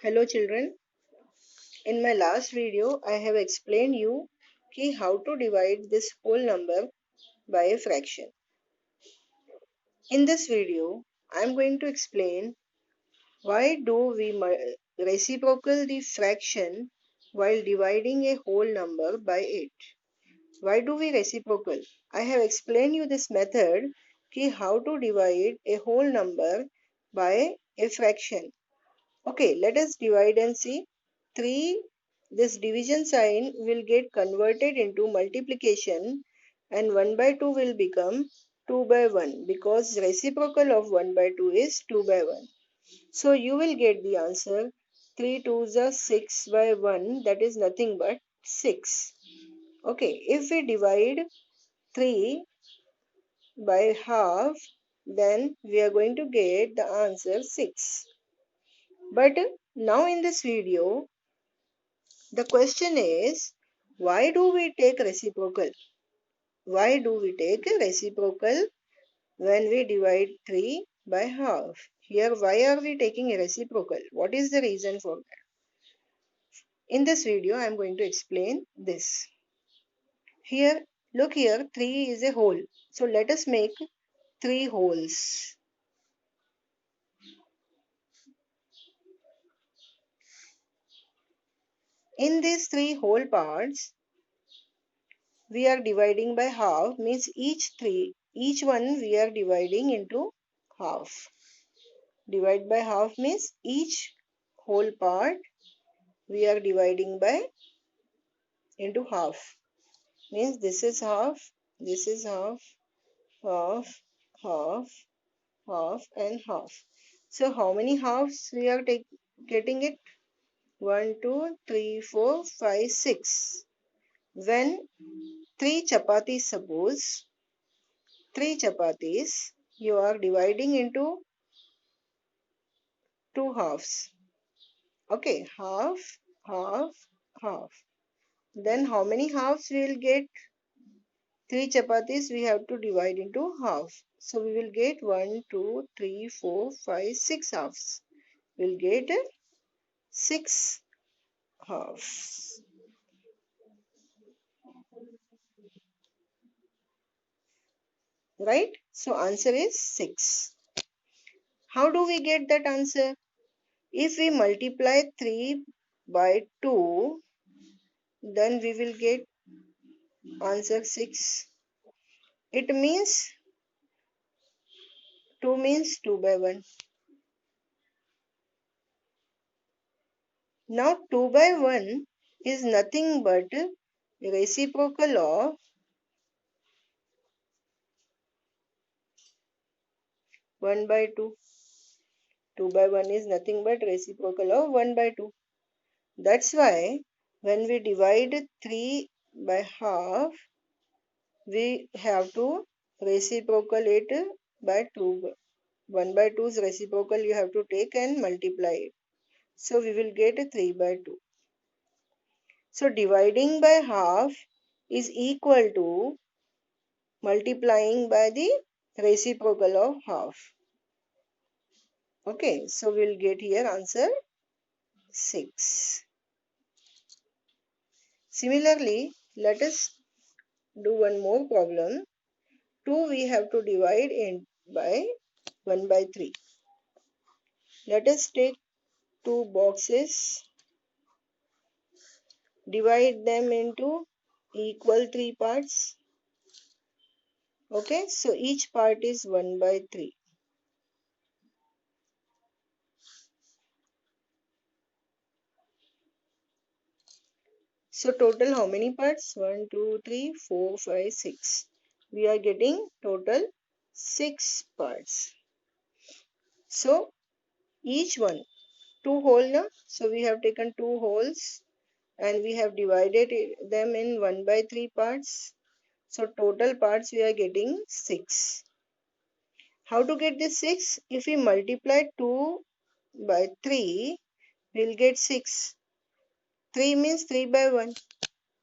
Hello children, in my last video I have explained you how to divide this whole number by a fraction. In this video I am going to explain why do we reciprocal the fraction while dividing a whole number by it. Why do we reciprocal? I have explained you this method how to divide a whole number by a fraction. Okay, let us divide and see. 3, this division sign will get converted into multiplication and 1 by 2 will become 2 by 1 because reciprocal of 1 by 2 is 2 by 1. So you will get the answer 3 2s are 6 by 1, that is nothing but 6. Okay, if we divide 3 by half, then we are going to get the answer 6. But now in this video, the question is, why do we take reciprocal? Why do we take reciprocal when we divide 3 by half? Here, why are we taking a reciprocal? What is the reason for that? In this video, I am going to explain this. Here, look here, 3 is a whole. So let us make 3 wholes. In these 3 whole parts, we are dividing by half, means each one we are dividing into half. Divide by half means each whole part we are dividing by into half. Means this is half, this is half, half, half, half and half. So how many halves we are getting it? 1, 2, 3, 4, 5, 6. When 3 chapatis, suppose 3 chapatis, you are dividing into 2 halves. Okay, half, half, half. Then how many halves we will get? 3 chapatis we have to divide into half. So we will get 1, 2, 3, 4, 5, 6 halves. We will get 6 halves. Right? So answer is 6. How do we get that answer? If we multiply 3 by 2, then we will get answer 6. It means 2 means 2 by 1. Now 2 by 1 is nothing but reciprocal of 1 by 2. 2 by 1 is nothing but reciprocal of 1 by 2. That's why when we divide 3 by half, we have to reciprocal it by 2. 1 by 2's reciprocal you have to take and multiply it. So we will get 3 by 2. So dividing by half is equal to multiplying by the reciprocal of half. Okay, so we'll get here answer 6. Similarly, let us do one more problem. 2 we have to divide in by 1 by 3. Let us take 2 boxes, divide them into equal 3 parts. Okay, so each part is 1 by 3. So total how many parts? 1, 2, 3, 4, 5, 6. We are getting total 6 parts. So each one 2 whole now. So we have taken 2 wholes and we have divided them in 1 by 3 parts. So total parts we are getting 6. How to get this 6? If we multiply 2 by 3, we will get 6. 3 means 3 by 1.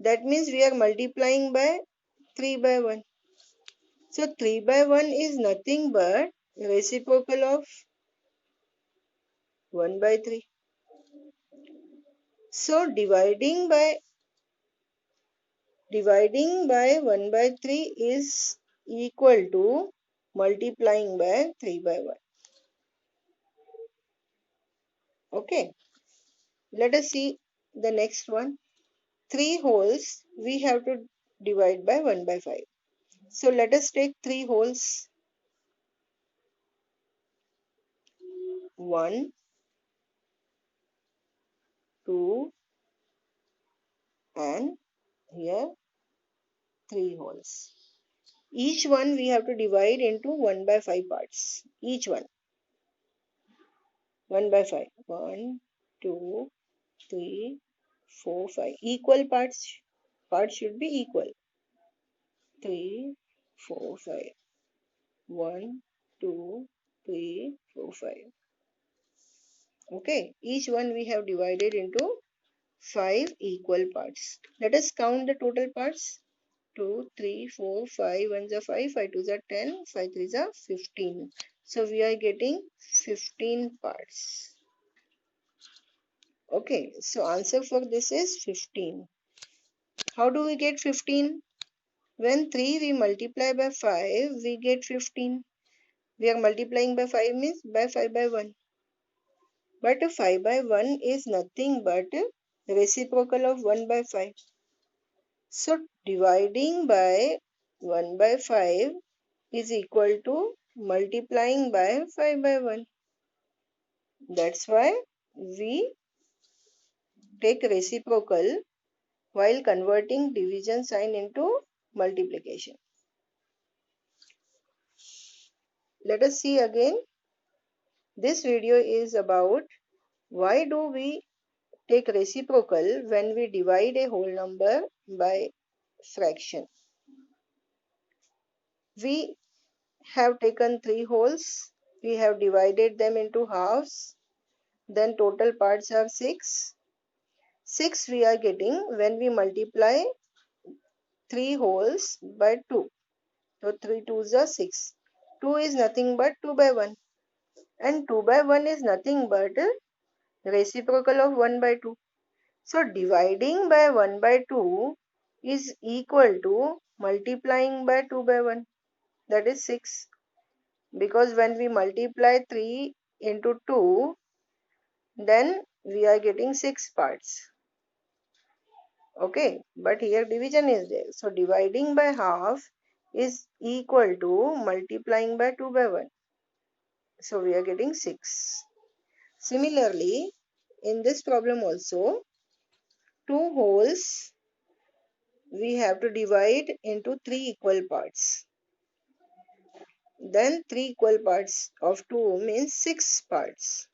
That means we are multiplying by 3 by 1. So 3 by 1 is nothing but reciprocal of 1 by 3. So dividing by 1 by 3 is equal to multiplying by 3 by 1. Okay, let us see the next one. 3 wholes we have to divide by 1 by 5. So let us take 3 wholes. 1, 2, and here 3 wholes. Each one we have to divide into 1 by 5 parts. Each one 1 by 5. 1, 2, 3, 4, 5. Equal parts. Parts should be equal. 3, 4, 5. 1, 2, 3, 4, 5. Okay. Each one we have divided into 5 equal parts. Let us count the total parts. 2, 3, 4, 5, 1 is 5, 5 2 is 10, 5 3 is 15. So we are getting 15 parts. Okay, so answer for this is 15. How do we get 15? When 3 we multiply by 5, we get 15. We are multiplying by 5 means by 5 by 1. But 5 by 1 is nothing but reciprocal of 1 by 5. So dividing by 1 by 5 is equal to multiplying by 5 by 1. That's why we take reciprocal while converting division sign into multiplication. Let us see again. This video is about why do we take reciprocal when we divide a whole number by fraction. We have taken 3 wholes. We have divided them into halves. Then total parts are 6. 6 we are getting when we multiply 3 wholes by 2. So 3 2s are 6. 2 is nothing but 2 by 1. And 2 by 1 is nothing but reciprocal of 1 by 2. So dividing by 1 by 2 is equal to multiplying by 2 by 1. That is 6. Because when we multiply 3 into 2, then we are getting 6 parts. Okay, but here division is there. So dividing by half is equal to multiplying by 2 by 1. So we are getting 6. Similarly, in this problem also, 2 wholes we have to divide into 3 equal parts. Then 3 equal parts of 2 means 6 parts.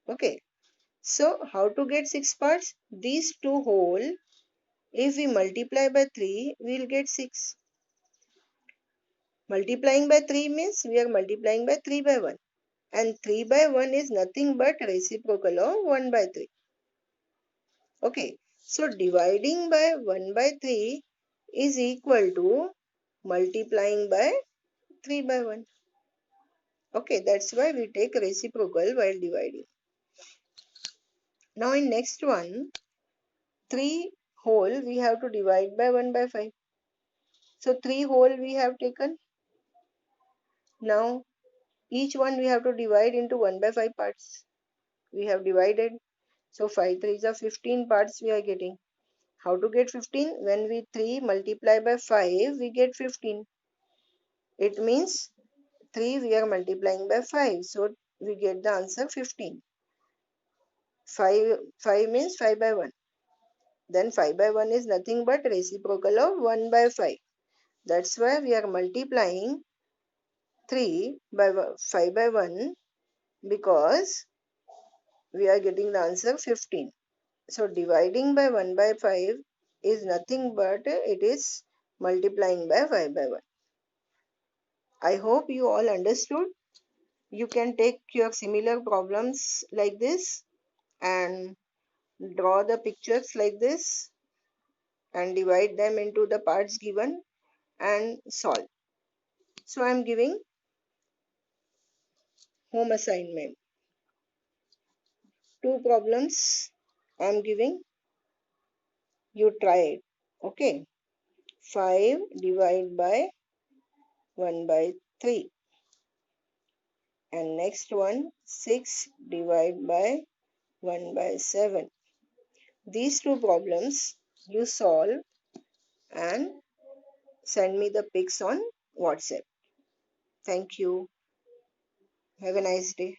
Okay, so how to get 6 parts? These 2 whole, if we multiply by 3, we will get 6. Multiplying by 3 means we are multiplying by 3 by 1. And 3 by 1 is nothing but reciprocal of 1 by 3. Okay, so dividing by 1 by 3 is equal to multiplying by 3 by 1. Okay, that's why we take reciprocal while dividing. Now in next one, 3 whole we have to divide by 1 by 5. So 3 whole we have taken. Now each one we have to divide into 1 by 5 parts. We have divided. So 5 3s are 15 parts we are getting. How to get 15? When we 3 multiply by 5, we get 15. It means 3 we are multiplying by 5. So we get the answer 15. 5 means 5 by 1. Then 5 by 1 is nothing but reciprocal of 1 by 5. That's why we are multiplying 3 by 5 by 1 because we are getting the answer 15. So dividing by 1 by 5 is nothing but it is multiplying by 5 by 1. I hope you all understood. You can take your similar problems like this and draw the pictures like this and divide them into the parts given and solve. So I am giving home assignment. 2 problems I'm giving, you try it. Okay. 5 divided by 1 by 3. And next one, 6 divided by 1 by 7. These two problems you solve and send me the pics on WhatsApp. Thank you. Have a nice day.